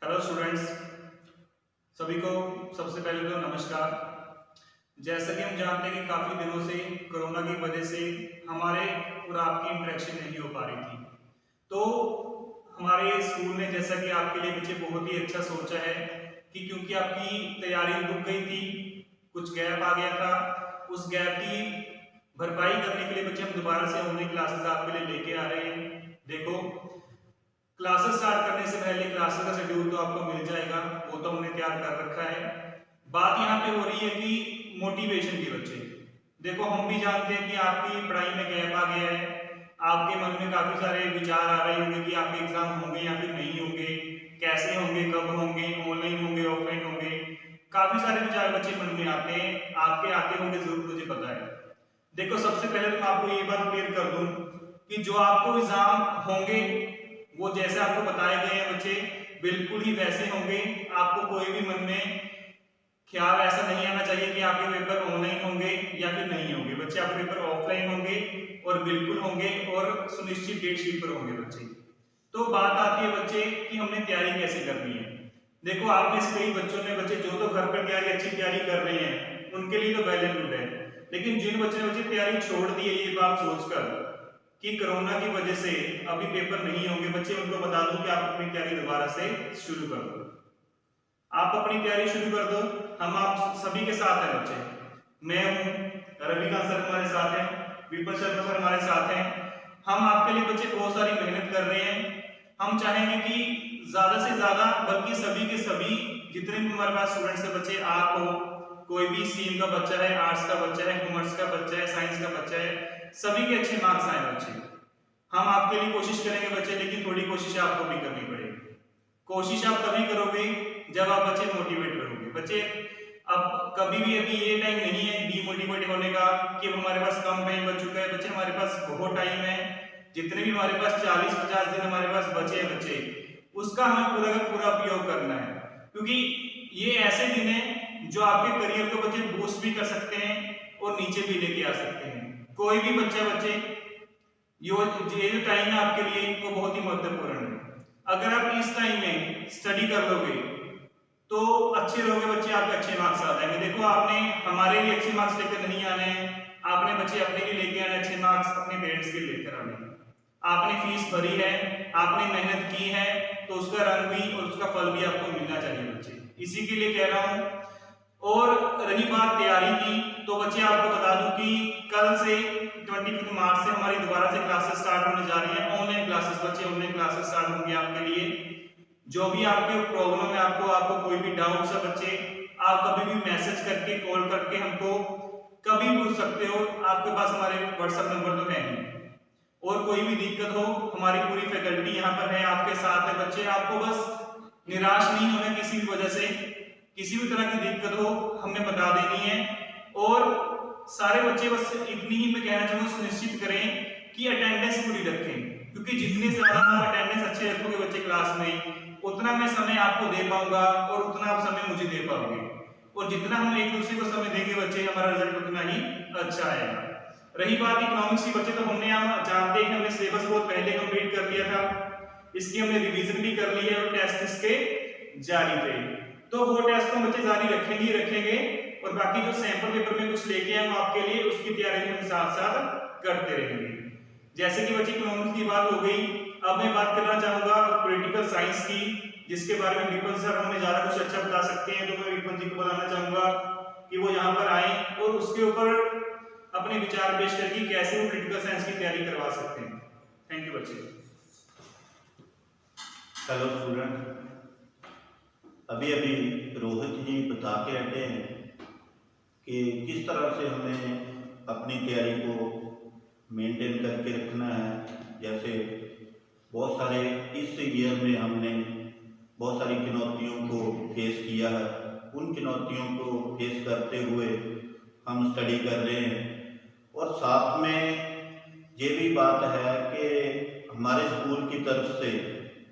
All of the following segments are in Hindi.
हेलो स्टूडेंट्स, सभी को सबसे पहले तो नमस्कार। जैसा कि हम जानते हैं कि काफ़ी दिनों से कोरोना की वजह से हमारे और आपकी इंटरेक्शन नहीं हो पा रही थी। तो हमारे स्कूल ने जैसा कि आपके लिए बच्चे बहुत ही अच्छा सोचा है कि क्योंकि आपकी तैयारी रुक गई थी, कुछ गैप आ गया था, उस गैप की भरपाई करने के लिए बच्चे हम दोबारा से ऑनलाइन क्लासेस आपके लिए लेके आ रहे हैं। देखो, क्लासेस स्टार्ट करने से पहले क्लासेस का शेड्यूल तो आपको मिल जाएगा, वो तो हमने तैयार कर रखा है। बात यहाँ पे हो रही है कि मोटिवेशन की। बच्चे देखो, हम भी जानते हैं कि आपकी पढ़ाई में गैप आ गया है, आपके मन में काफी सारे विचार आ रहे होंगे कि आपके एग्जाम होंगे या फिर नहीं होंगे, कैसे होंगे, कब होंगे, ऑनलाइन होंगे, ऑफलाइन होंगे। काफी सारे विचार बच्चे मन में आते हैं, आपके आते होंगे जरूर, मुझे पता है। देखो, सबसे पहले तो मैं आपको ये बात क्लियर कर दूं कि जो आपको एग्जाम होंगे वो जैसे आपको बताए गए हैं बच्चे, बिल्कुल ही वैसे होंगे। आपको कोई भी मन में ख्याल ऐसा नहीं आना चाहिए कि आपके पेपर ऑनलाइन होंगे या फिर नहीं होंगे। बच्चे, आपके पेपर ऑफलाइन होंगे और बिल्कुल होंगे और सुनिश्चित डेट शीट पर होंगे बच्चे। तो बात आती है बच्चे कि हमने तैयारी कैसे करनी है। देखो, आप में से कई बच्चों ने बच्चे जो तो घर पर तैयारी अच्छी तैयारी कर रहे हैं, उनके लिए तो वेल एंड गुड है। लेकिन जिन बच्चे ने तैयारी छोड़ दी है, ये बात सोचकर कि कोरोना की वजह से अभी पेपर नहीं होंगे, बच्चे उनको बता दूं कि आप अपनी तैयारी दोबारा से शुरू कर दो। आप अपनी तैयारी शुरू कर दो, हम आप सभी के साथ हैं बच्चे। मैं हूं, रविकांत सर हमारे साथ हैं, विपल शर्मा सर हमारे साथ हैं। हम आपके लिए बच्चे बहुत सारी मेहनत कर रहे हैं। हम चाहेंगे कि ज्यादा से ज्यादा, बल्कि सभी के सभी जितने भी हमारे पास स्टूडेंट्स है बच्चे, आप हो, कोई भी स्ट्रीम का बच्चा है, आर्ट्स का बच्चा है, कॉमर्स का बच्चा है, साइंस का बच्चा है, सभी के अच्छे मार्क्स आए बच्चे। हम आपके लिए कोशिश करेंगे बच्चे, लेकिन थोड़ी कोशिश आपको भी करनी पड़ेगी। कोशिश आप तभी करोगे जब आप बच्चे मोटिवेट करोगे। बच्चे, अब कभी भी अभी ये टाइम नहीं है डीमोटिवेट होने का कि हमारे पास कम टाइम बच चुका है। बच्चे, हमारे पास बहुत टाइम है। जितने भी हमारे पास 40-50 दिन हमारे पास बचे हैं बच्चे, उसका हमें पूरा का पूरा उपयोग करना है। क्योंकि ये ऐसे दिन है जो आपके करियर को बच्चे बूस्ट भी कर सकते हैं और नीचे भी लेके आ सकते हैं। कोई भी बच्चे ये जो टाइम है आपके लिए वो बहुत ही महत्वपूर्ण है। अगर आप इस टाइम में स्टडी कर लोगे तो अच्छे रहोगे बच्चे, आपके अच्छे मार्क्स आ जाएंगे। देखो, आपने हमारे लिए अच्छे मार्क्स लेकर नहीं आने हैं, आपने बच्चे अपने लिए लेके आने अच्छे मार्क्स, अपने पेरेंट्स के लिए लेकर आने हैं। आपने फीस भरी है, आपने मेहनत की है, तो उसका रंग भी और उसका फल भी आपको मिलना चाहिए बच्चे, इसी के लिए कह रहा हूं। और रही बात तैयारी की, तो बच्चे आपको बता दूं कि कल से 25 मार्च से हमारी दोबारा से क्लासेस स्टार्ट होने जा रही हैं, ऑनलाइन क्लासेस। बच्चे, ऑनलाइन क्लासेस स्टार्ट होंगी आपके लिए। जो भी आपके प्रॉब्लम है, आपको कोई भी डाउट्स है बच्चे, आप कभी भी मैसेज करके, कॉल करके हमको कभी पूछ सकते हो। आपके पास हमारे व्हाट्सएप नंबर तो है ही। और कोई भी दिक्कत हो, हमारी पूरी फैकल्टी यहाँ पर है, आपके साथ है बच्चे। आपको बस निराश नहीं होना किसी भी वजह से, किसी भी तरह की दिक्कत हो हमें बता देनी है। और सारे बच्चे बस इतनी ही मैं कहना चाहूंगा, सुनिश्चित करें कि अटेंडेंस पूरी रखें, क्योंकि जितने ज्यादा आप अटेंडेंस अच्छे रखोगे बच्चे क्लास में, उतना मैं समय आपको दे पाऊंगा और उतना आप समय मुझे दे पाओगे। और जितना हम एक दूसरे को समय देंगे बच्चे, हमारा रिजल्ट उतना ही अच्छा आएगा। रही बात इकोनॉमिक्स की बच्चे, तो हमने यहाँ जानते हैं कि हमने सिलेबस बहुत पहले कंप्लीट कर लिया था, इसकी हमने रिवीजन भी कर ली है और टेस्ट इसके जारी थे। तो वो टेस्ट तो बच्चे जारी रखेंगे ही रखेंगे, और बाकी जो सैंपल पेपर में कुछ लेके आए आपके लिए, उसकी तैयारी हम साथ साथ करते रहेंगे। जैसे कि बच्चे इकोनॉमिक्स की बात हो गई, अब मैं बात करना चाहूंगा पॉलिटिकल साइंस की, जिसके बारे में विपल सर हमें ज्यादा कुछ अच्छा बता सकते हैं। तो मैं विपल जी को बताना चाहूंगा कि वो यहाँ पर आए और उसके ऊपर अपने विचार पेश करके कैसे वो पॉलिटिकल साइंस की तैयारी करवा सकते हैं। थैंक यू बच्चे। हेलो स्टूडेंट, अभी अभी रोहित जी बता के हटे हैं कि किस तरह से हमें अपनी तैयारी को मेंटेन करके रखना है। जैसे बहुत सारे इस ईयर में हमने बहुत सारी चुनौतियों को फेस किया है, उन चुनौतियों को फेस करते हुए हम स्टडी कर रहे हैं। और साथ में ये भी बात है कि हमारे स्कूल की तरफ से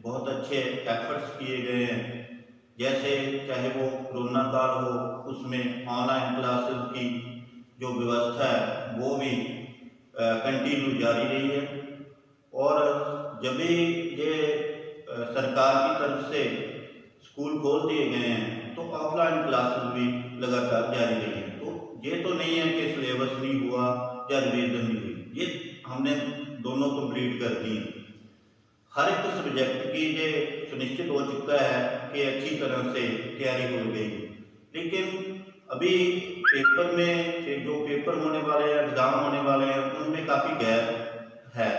बहुत अच्छे एफर्ट्स किए गए हैं। जैसे चाहे वो कोरोना काल हो, उसमें ऑनलाइन क्लासेस की जो व्यवस्था है वो भी कंटिन्यू जारी रही है। और जब भी ये सरकार की तरफ से स्कूल खोल दिए गए हैं तो ऑफलाइन क्लासेस भी लगातार जारी रही हैं। तो ये तो नहीं है कि सिलेबस नहीं हुआ या रिवीजन नहीं हुई, ये हमने दोनों कंप्लीट कर दी। हर एक सब्जेक्ट की ये सुनिश्चित हो चुका है कि अच्छी तरह से तैयारी हो गई। लेकिन अभी पेपर में जो पेपर होने वाले हैं, एग्ज़ाम होने वाले हैं, उनमें काफ़ी गैप है।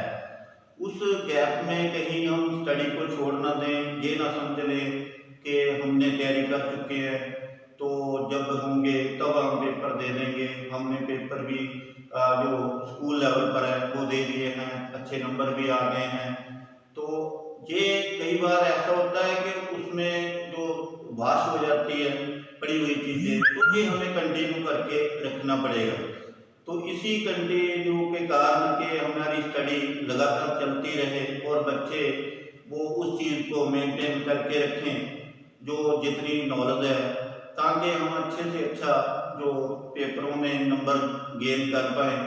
उस गैप में कहीं हम स्टडी को छोड़ ना दें, ये ना समझ लें कि हमने तैयारी कर चुके हैं तो जब होंगे तब हम पेपर दे देंगे। हमने पेपर भी जो स्कूल लेवल पर है वो दे दिए हैं, अच्छे नंबर भी आ गए हैं। तो ये कई बार ऐसा होता है कि उसमें जो वाश हो जाती है पड़ी हुई चीज़ें, तो ये हमें कंटिन्यू करके रखना पड़ेगा। तो इसी कंटिन्यू के कारण कि हमारी स्टडी लगातार चलती रहे और बच्चे वो उस चीज़ को मेंटेन करके रखें जो जितनी नॉलेज है, ताकि हम अच्छे से अच्छा जो पेपरों में नंबर गेन कर पाएँ।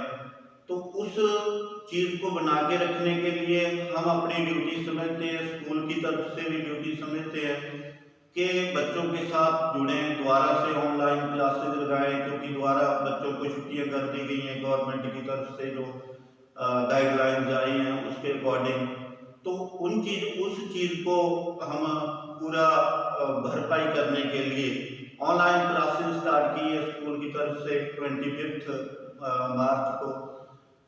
तो उस चीज़ को बना के रखने के लिए हम अपनी ड्यूटी समझते हैं, स्कूल की तरफ से भी ड्यूटी समझते हैं कि बच्चों के साथ जुड़ें, दोबारा से ऑनलाइन क्लासेस लगाएं, क्योंकि दोबारा बच्चों को छुट्टियां कर दी गई हैं गवर्नमेंट की तरफ से, जो गाइडलाइंस आई हैं उसके अकॉर्डिंग। तो उस चीज़ को हम पूरा भरपाई करने के लिए ऑनलाइन क्लासेस स्टार्ट की है स्कूल की तरफ से 25 मार्च को।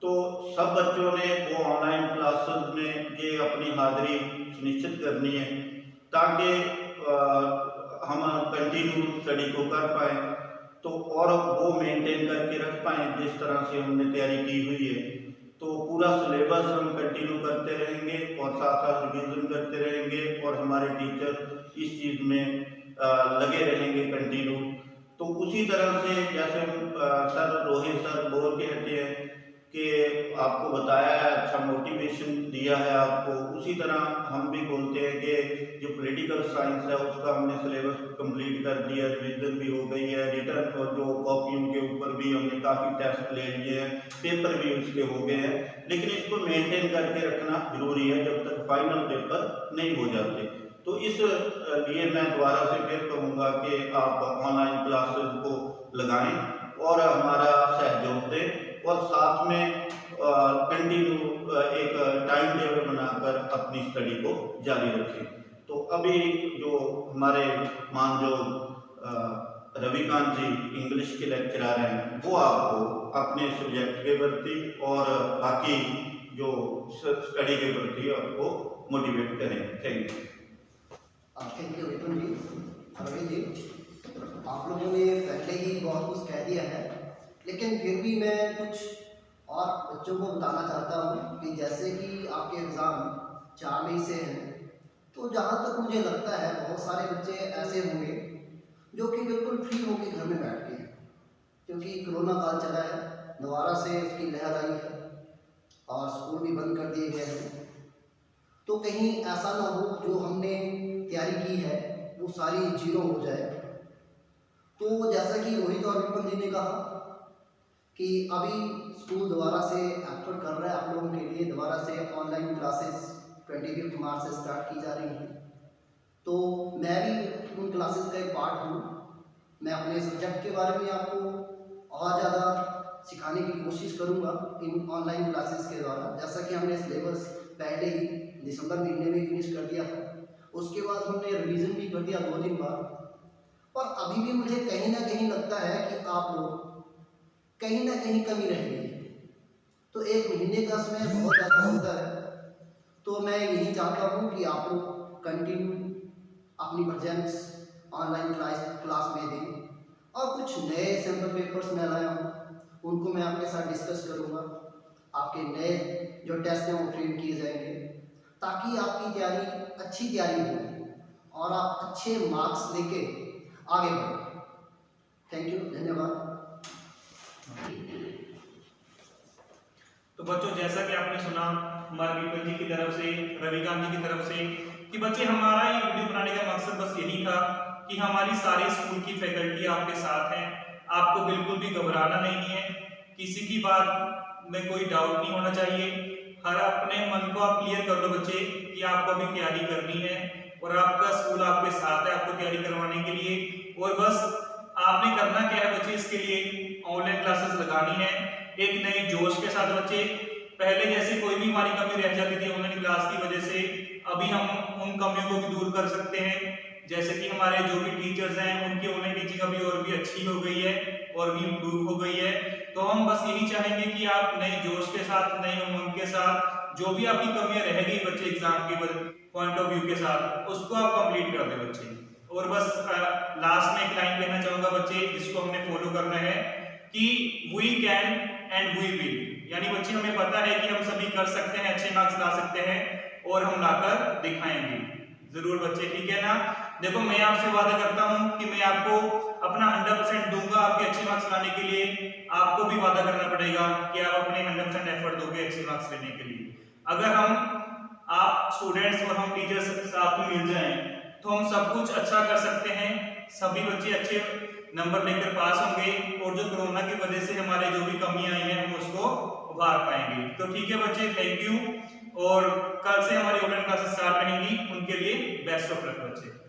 तो सब बच्चों ने वो ऑनलाइन क्लासेस में ये अपनी हाजिरी सुनिश्चित करनी है ताकि हम कंटिन्यू स्टडी को कर पाएँ, तो और वो मेंटेन करके रख पाएँ जिस तरह से हमने तैयारी की हुई है। तो पूरा सिलेबस हम कंटिन्यू करते रहेंगे और साथ साथ रिवीजन करते रहेंगे और हमारे टीचर इस चीज़ में लगे रहेंगे कंटिन्यू। तो उसी तरह से जैसे सर रोहित सर बोल के हटे हैं कि आपको बताया है, अच्छा मोटिवेशन दिया है आपको, उसी तरह हम भी बोलते हैं कि जो पॉलिटिकल साइंस है उसका हमने सिलेबस कंप्लीट कर दिया, रिवीजन भी हो गई है, रिटर्न और जो कॉपियों के ऊपर भी हमने काफ़ी टेस्ट ले लिए हैं, पेपर भी उसके हो गए हैं। लेकिन इसको मेंटेन करके रखना जरूरी है जब तक फाइनल पेपर नहीं हो जाते। तो इस लिए मैं दोबारा से फिर कहूँगा कि आप ऑनलाइन क्लासेस को लगाएं और हमारा सहयोग दें और साथ में कंटिन्यू एक टाइम टेबल बनाकर अपनी स्टडी को जारी रखें। तो अभी जो हमारे मानयोग रविकांत जी इंग्लिश के लेक्चरर हैं, वो आपको अपने सब्जेक्ट के प्रति और बाकी जो स्टडी के प्रति आपको मोटिवेट करें। Thank you. थैंक यू विपुल जी, रवि जी। आप लोगों ने पहले ही बहुत कुछ कह दिया है, लेकिन फिर भी मैं कुछ और बच्चों को बताना चाहता हूँ कि जैसे कि आपके एग्ज़ाम 4 मई से हैं, तो जहाँ तक मुझे लगता है बहुत सारे बच्चे ऐसे होंगे जो कि बिल्कुल फ्री होकर घर में बैठ गए हैं, क्योंकि कोरोना काल चला है, दोबारा से उसकी लहर आई है और स्कूल भी बंद कर दिए गए हैं। तो कहीं ऐसा ना हो जो हमने तैयारी की है वो सारी जीरो हो जाए। तो जैसा कि रोहित और विपुल जी ने कहा कि अभी स्कूल दोबारा से एफर्ट कर रहा है आप लोगों के लिए, दोबारा से ऑनलाइन क्लासेस 25 मार्च से स्टार्ट की जा रही हैं। तो मैं भी उन क्लासेस का एक पार्ट हूँ। मैं अपने सब्जेक्ट के बारे में आपको और ज़्यादा सिखाने की कोशिश करूँगा इन ऑनलाइन क्लासेस के द्वारा। जैसा कि हमने सिलेबस पहले ही दिसंबर महीने में फिनिश कर दिया था, उसके बाद हमने रिवीजन भी कर दिया 2-3 बार, और अभी भी मुझे कहीं ना कहीं लगता है कि आप लोग कहीं ना कहीं कमी रह गई है। तो एक महीने का समय बहुत ज़्यादा होता है, तो मैं यही चाहता हूँ कि आप लोग कंटिन्यू अपनी प्रेजेंस ऑनलाइन क्लास में दें, और कुछ नए सैम्पल पेपर्स मैं लाया हूँ, उनको मैं आपके साथ डिस्कस करूँगा। आपके नए जो टेस्ट हैं वो फ्रेम किए जाएंगे ताकि आपकी तैयारी अच्छी तैयारी हो और आप अच्छे मार्क्स लेके आगे बढ़ें। थैंक यू, धन्यवाद। तो बच्चों, जैसा कि आपने सुना हमारे विपुल जी की तरफ से, रविकांत जी की तरफ से, कि बच्चे हमारा ये वीडियो बनाने का मकसद बस यही था कि हमारी सारी स्कूल की फैकल्टी आपके साथ है, आपको बिल्कुल भी घबराना नहीं है, किसी की बात में कोई डाउट नहीं होना चाहिए। हर अपने मन को आप क्लियर कर लो बच्चे कि आपको अभी तैयारी करनी है और आपका स्कूल आपके साथ है आपको तैयारी करवाने के लिए। और बस आपने करना क्या है बच्चे, इसके लिए ऑनलाइन क्लासेस लगानी है एक नए जोश के साथ। बच्चे पहले जैसे कोई भी हमारी कमी रह जाती थी ऑनलाइन क्लास की वजह से, अभी हम उन कमियों को भी दूर कर सकते हैं। जैसे कि हमारे जो भी टीचर्स हैं उनकी ऑनलाइन टीचिंग अभी और भी अच्छी हो गई है और भी इम्प्रूव हो गई है। तो हम बस यही चाहेंगे कि आप नए जोश के साथ, नए उमंग के साथ, जो भी आपकी कमियां रह गई बच्चे एग्जाम के पॉइंट ऑफ व्यू के साथ, उसको आप कंप्लीट कर दें बच्चे। और बस लास्ट में एक लाइन कहना चाहूंगा बच्चे, जिसको हमने फॉलो करना है कि we can and we will, यानी बच्चे हमें पता है कि हम सभी कर सकते हैं, अच्छे मार्क्स ला सकते हैं और हम लाकर दिखाएंगे जरूर बच्चे, ठीक है ना। देखो मैं आपसे वादा करता हूं कि मैं आपको अपना 100% दूंगा आपके अच्छे मार्क्स लाने के लिए। आपको भी वादा करना पड़ेगा कि आप अपने 100% एफर्ट दोगे अच्छे मार्क्स लेने के लिए। अगर आप स्टूडेंट्स और हम टीचर्स साथ में मिल जाएं तो हम सब कुछ अच्छा कर सकते हैं, सभी बच्चे अच्छे नंबर लेकर पास होंगे और जो कोरोना की वजह से हमारे जो भी कमियां आई हैं हम उसको उभार पाएंगे। तो ठीक है बच्चे, थैंक यू। और कल से हमारी ऑनलाइन क्लासेस स्टार्ट रहेंगी, उनके लिए बेस्ट ऑफ लक बच्चे।